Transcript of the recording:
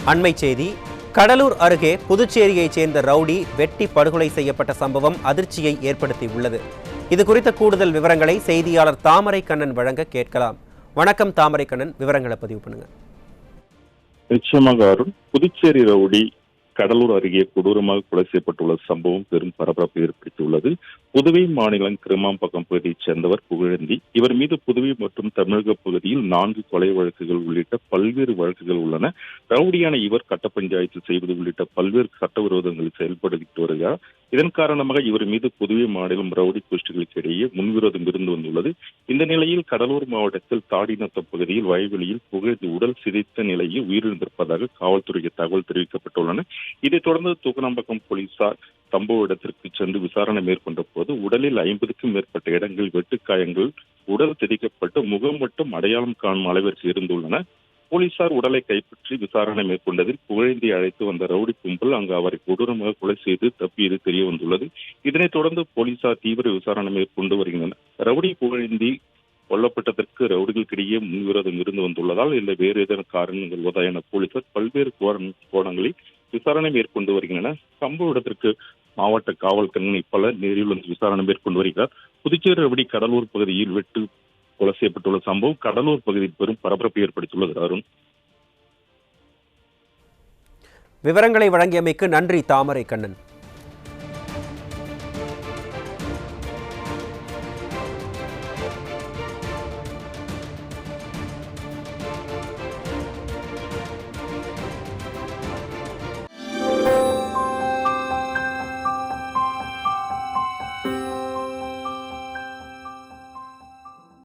அண்மைச் செய்தி. கடலூர் அருகே புதுச்சேரியைச் சேர்ந்த ரவுடி வெட்டி படுகொலை செய்யப்பட்ட சம்பவம் அதிர்ச்சியை ஏற்படுத்தியுள்ளது. இது குறித்த கூடுதல் விவரங்களை செய்தியாளர் தாமரை கண்ணன் வழங்க கேட்கலாம். வணக்கம் தாமரை கண்ணன், விவரங்களை பதிவு பண்ணுங்க. நிச்சயமாக அருண், புதுச்சேரி ரவுடி கடலூர் அருகே கொடூரமாக கொலை செய்யப்பட்டுள்ள சம்பவம் பெரும் பரபரப்பை ஏற்படுத்தியுள்ளது. புதுவை மாநிலம் கிருமாம்பக்கம் பகுதியைச் சேர்ந்தவர் புகழேந்தி. இவர் மீது புதுவை மற்றும் தமிழக பகுதியில் 4 கொலை வழக்குகள் உள்ளிட்ட பல்வேறு வழக்குகள் உள்ளன. ரவுடியான இவர் கட்ட பஞ்சாயத்து செய்வது உள்ளிட்ட பல்வேறு சட்டவிரோதங்களை செயல்படுத்திட்டு வருகிறார். இதன் காரணமாக இவர் மீது புதுவை மாநிலம் ரவுடி கோஷ்டிகளுக்கு இடையே முன்விரோதம் இருந்து வந்துள்ளது. இந்த நிலையில் கடலூர் மாவட்டத்தில் தாடிநத்தம் பகுதியில் வயல்வெளியில் புகழேந்தி உடல் சிதைத்த நிலையில் உயிரிழந்திருப்பதாக காவல்துறைக்கு தகவல் தெரிவிக்கப்பட்டுள்ளன. இதைத் தொடர்ந்து தூக்கநாம்பக்கம் போலீசார் சம்பவ இடத்திற்கு சென்று விசாரணை மேற்கொண்ட போது உடலில் 50க்கும் மேற்பட்ட இடங்கள் வெட்டுக்காயங்கள் உடல் சிதைக்கப்பட்டு முகம் மட்டும் அடையாளம் காணும் அளவிற்கு இருந்துள்ளன. போலீசார் உடலை கைப்பற்றி விசாரணை மேற்கொண்டதில் புகழேந்தியை அழைத்து வந்த ரவுடி கும்பல் அங்கு அவரை கொடூரமாக கொலை செய்து தப்பியது தெரிய வந்துள்ளது. இதனைத் தொடர்ந்து போலீசார் தீவிர விசாரணை மேற்கொண்டு வருகின்றனர். ரவுடி புகழேந்தி கொல்லப்பட்டதற்கு ரவுடிகளுக்கிடையே முன்விரோதம் இருந்து வந்துள்ளதால் இல்லை வேறு ஏதேனும் காரணங்கள் உள்ளதா என போலீசார் பல்வேறு கோணங்களில் விசாரணை மேற்கொண்டு வருகின்றனர். சம்பவ இடத்திற்கு மாவட்ட காவல் கண்காணிப்பாளர் நேரில் வந்து விசாரணை மேற்கொண்டு வருகிறார். புதுச்சேரி ரவுடி கடலூர் பகுதியில் வெட்டு கொலை செய்யப்பட்டுள்ள சம்பவம் கடலூர் பகுதியில் பெரும் பரபரப்பை ஏற்படுத்தியுள்ளது. அருண், விவரங்களை வழங்கியமைக்கு நன்றி தாமரை கண்ணன்.